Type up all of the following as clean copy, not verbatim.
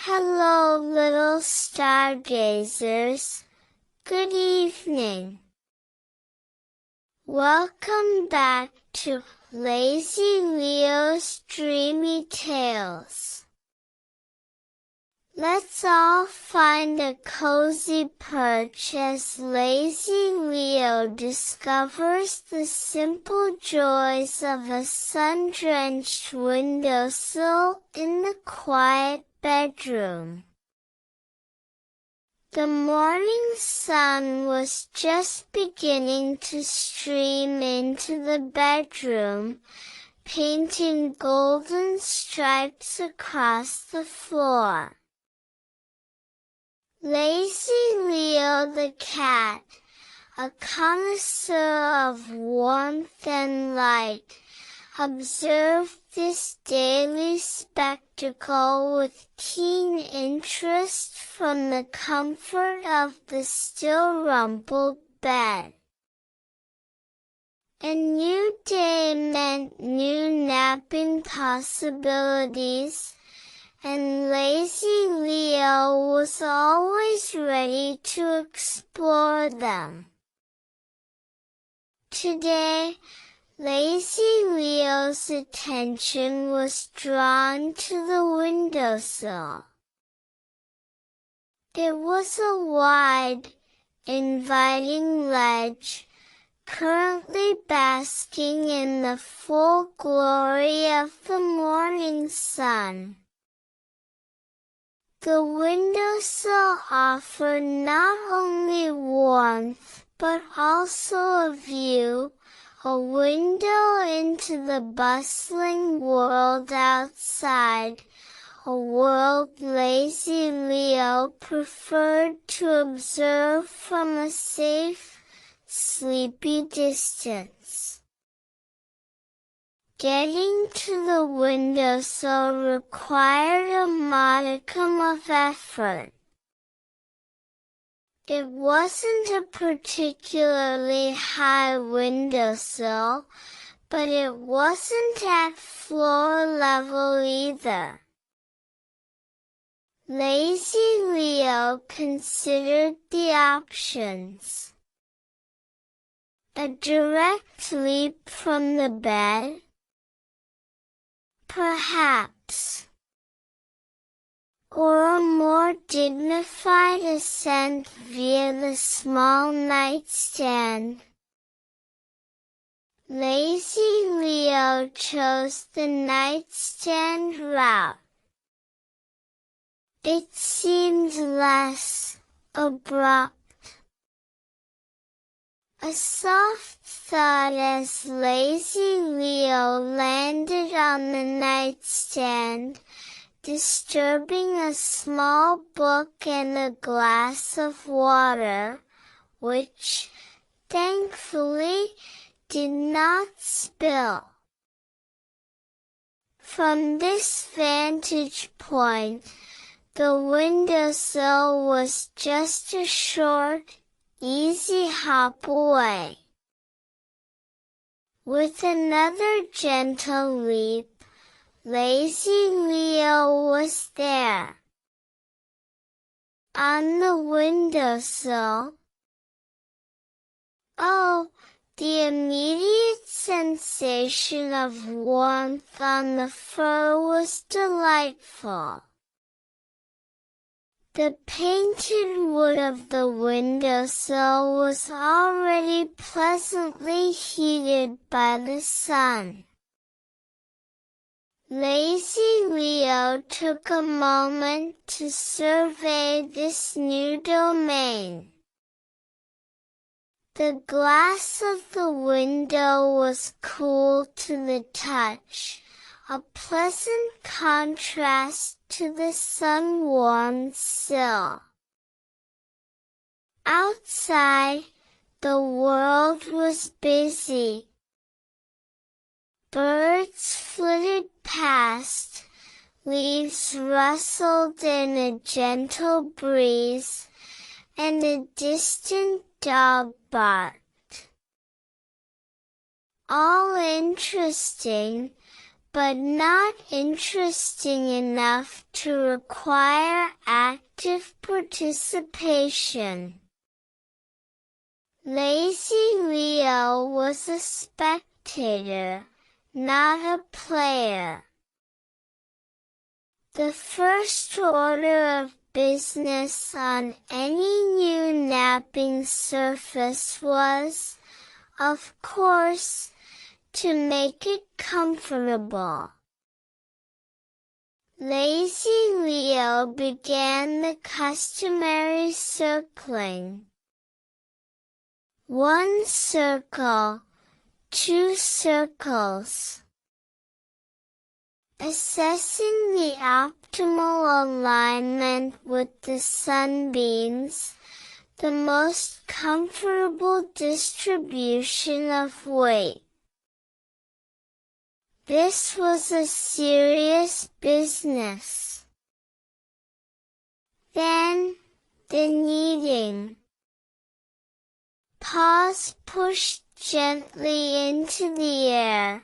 Hello, little stargazers. Good evening. Welcome back to Lazy Leo's Dreamy Tales. Let's all find a cozy perch as Lazy Leo discovers the simple joys of a sun-drenched windowsill in the quiet bedroom. The morning sun was just beginning to stream into the bedroom, painting golden stripes across the floor. Lazy Leo the cat, a connoisseur of warmth and light, observed this daily spectacle with keen interest from the comfort of the still-rumpled bed. A new day meant new napping possibilities, and Lazy Leo was always ready to explore them. Today, Lazy Leo's attention was drawn to the windowsill. It was a wide, inviting ledge, currently basking in the full glory of the morning sun. The windowsill offered not only warmth, but also a view, a window into the bustling world outside, a world Lazy Leo preferred to observe from a safe, sleepy distance. Getting to the windowsill required a modicum of effort. It wasn't a particularly high windowsill, but it wasn't at floor level either. Lazy Leo considered the options. A direct leap from the bed? Perhaps. Or a more dignified ascent via the small nightstand. Lazy Leo chose the nightstand route. It seemed less abrupt. A soft thought as Lazy Leo landed on the nightstand, disturbing a small book and a glass of water, which, thankfully, did not spill. From this vantage point, the windowsill was just a short, easy hop away. With another gentle leap, Lazy Leo was there. On the windowsill. Oh, the immediate sensation of warmth on the fur was delightful. The painted wood of the windowsill was already pleasantly heated by the sun. Lazy Leo took a moment to survey this new domain. The glass of the window was cool to the touch, a pleasant contrast to the sun-warmed sill. Outside, the world was busy. Birds flitted past, leaves rustled in a gentle breeze, and a distant dog barked. All interesting, but not interesting enough to require active participation. Lazy Leo was a spectator, not a player. The first order of business on any new napping surface was, of course, to make it comfortable. Lazy Leo began the customary circling. 1 circle, 2 circles. Assessing the optimal alignment with the sunbeams, the most comfortable distribution of weight. This was a serious business. Then, the kneading. Paws pushed gently into the air,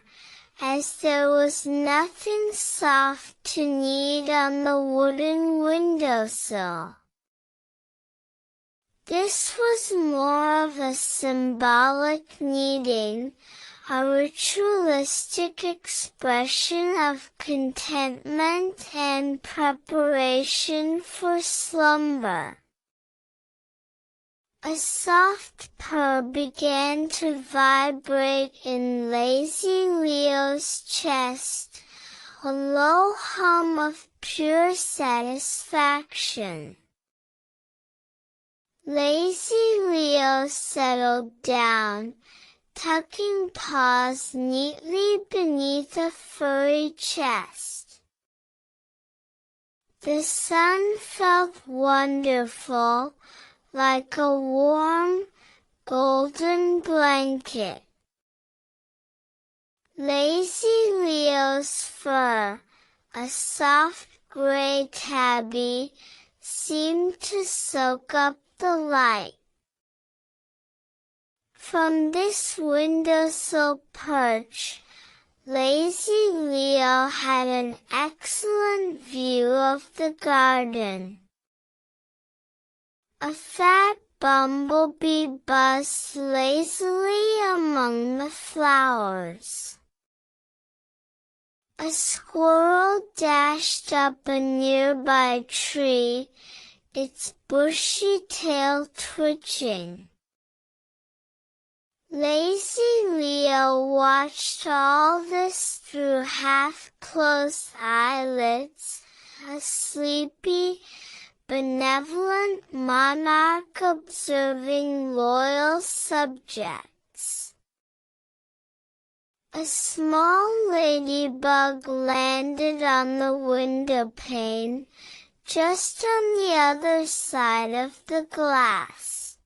as there was nothing soft to knead on the wooden windowsill. This was more of a symbolic kneading, a ritualistic expression of contentment and preparation for slumber. A soft purr began to vibrate in Lazy Leo's chest, a low hum of pure satisfaction. Lazy Leo settled down, tucking paws neatly beneath a furry chest. The sun felt wonderful, like a warm, golden blanket. Lazy Leo's fur, a soft gray tabby, seemed to soak up the light. From this windowsill perch, Lazy Leo had an excellent view of the garden. A fat bumblebee buzzed lazily among the flowers. A squirrel dashed up a nearby tree, its bushy tail twitching. Lazy Leo watched all this through half-closed eyelids, a sleepy, benevolent monarch observing loyal subjects. A small ladybug landed on the window pane, just on the other side of the glass.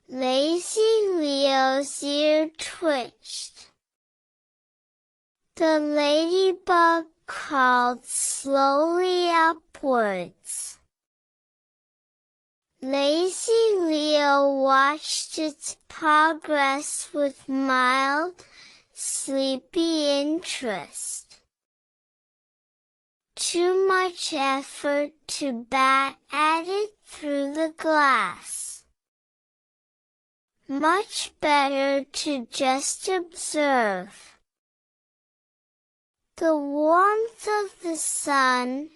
Lazy Leo's ear twitched. The ladybug crawled slowly upwards. Lazy Leo watched its progress with mild, sleepy interest. Too much effort to bat at it through the glass. Much better to just observe. The warmth of the sun,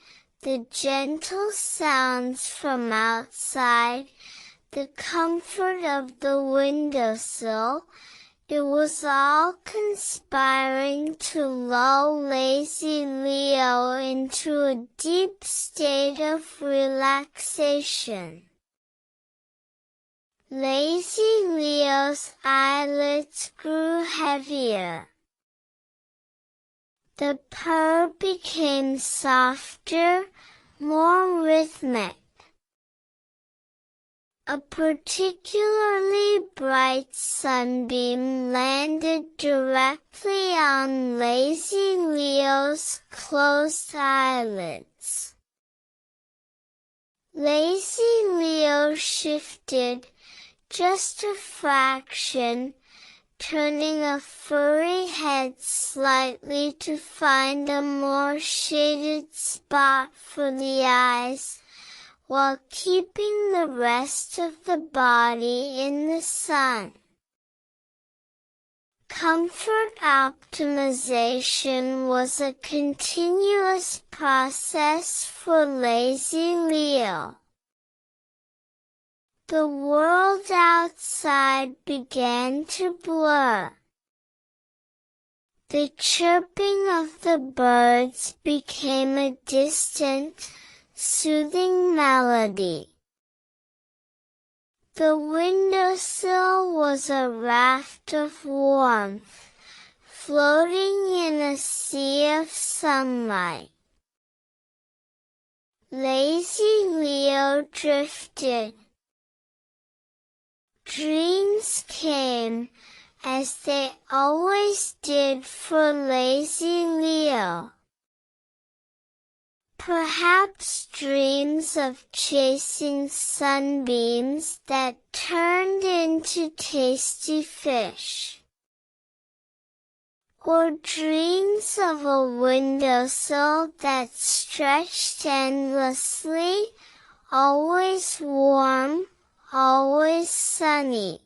the gentle sounds from outside, the comfort of the windowsill, it was all conspiring to lull Lazy Leo into a deep state of relaxation. Lazy Leo's eyelids grew heavier. The purr became softer, more rhythmic. A particularly bright sunbeam landed directly on Lazy Leo's closed eyelids. Lazy Leo shifted, just a fraction, turning a furry head slightly to find a more shaded spot for the eyes, while keeping the rest of the body in the sun. Comfort optimization was a continuous process for lazy Leo. The world outside began to blur. The chirping of the birds became a distant, soothing melody. The windowsill was a raft of warmth, floating in a sea of sunlight. Lazy Leo drifted. Dreams came, as they always did for lazy Leo. Perhaps dreams of chasing sunbeams that turned into tasty fish. Or dreams of a windowsill that stretched endlessly, always warm, always sunny.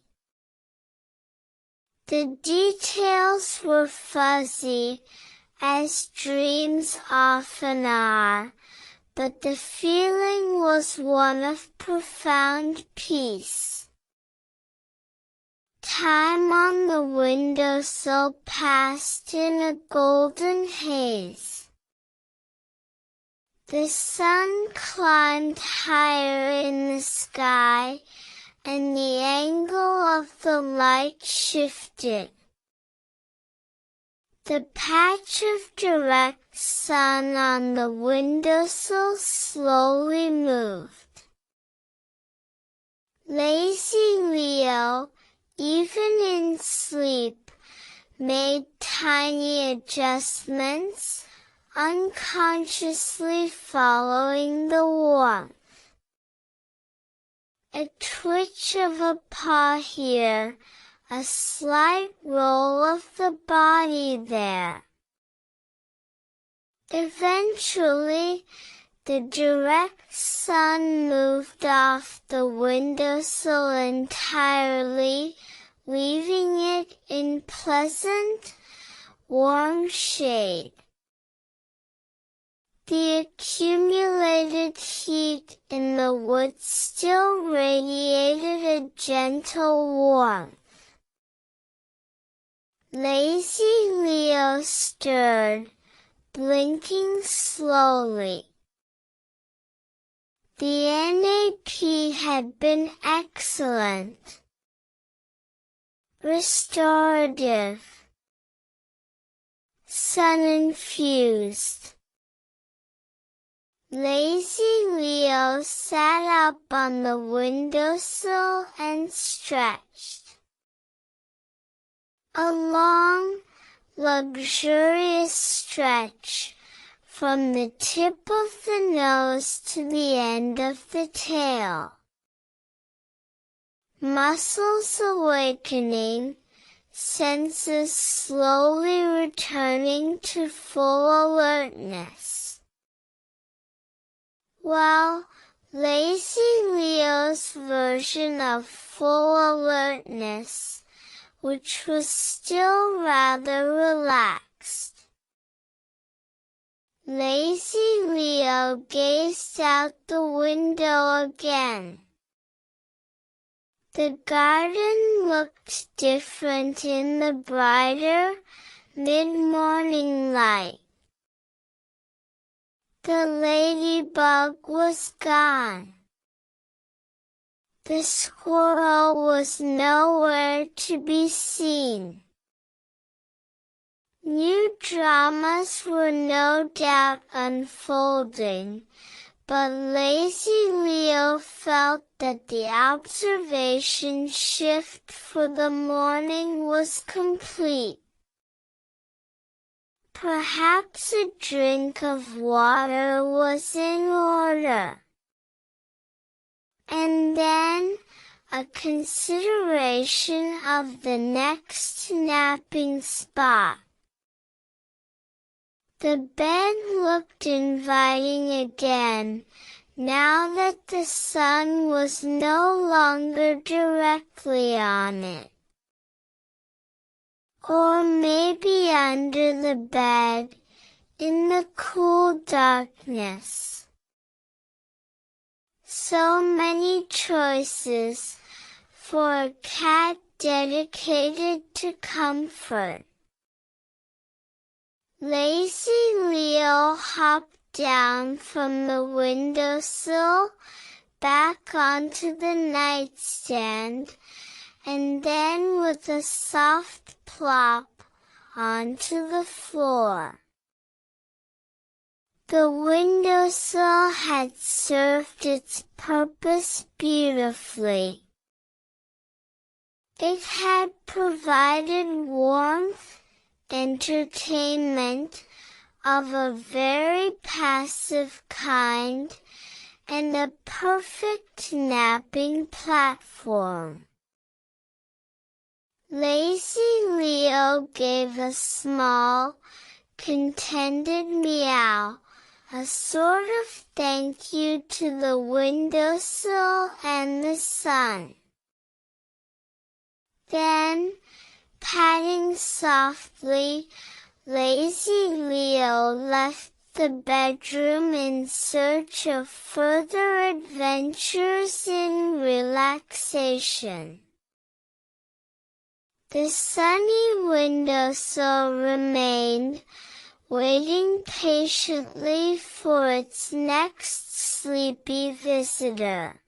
The details were fuzzy, as dreams often are, but the feeling was one of profound peace. Time on the windowsill passed in a golden haze. The sun climbed higher in the sky, and the angle of the light shifted. The patch of direct sun on the windowsill slowly moved. Lazy Leo, even in sleep, made tiny adjustments, unconsciously following the warmth. A twitch of a paw here, a slight roll of the body there. Eventually, the direct sun moved off the windowsill entirely, leaving it in pleasant, warm shade. The accumulated heat in the woods still radiated a gentle warmth. Lazy Leo stirred, blinking slowly. The NAP had been excellent. Restorative. Sun-infused. Lazy Leo sat up on the windowsill and stretched. A long, luxurious stretch, from the tip of the nose to the end of the tail. Muscles awakening, senses slowly returning to full alertness. While Lazy Leo's version of full alertness, which was still rather relaxed. Lazy Leo gazed out the window again. The garden looked different in the brighter, mid-morning light. The ladybug was gone. The squirrel was nowhere to be seen. New dramas were no doubt unfolding, but Lazy Leo felt that the observation shift for the morning was complete. Perhaps a drink of water was in order. And then, a consideration of the next napping spot. The bed looked inviting again, now that the sun was no longer directly on it. Or maybe under the bed, in the cool darkness. So many choices for a cat dedicated to comfort. Lazy Leo hopped down from the windowsill, back onto the nightstand, and then with a soft plop, onto the floor. The windowsill had served its purpose beautifully. It had provided warmth, entertainment of a very passive kind, and a perfect napping platform. Lazy Leo gave a small, contented meow, a sort of thank you to the windowsill and the sun. Then, patting softly, Lazy Leo left the bedroom in search of further adventures in relaxation. The sunny windowsill remained, waiting patiently for its next sleepy visitor.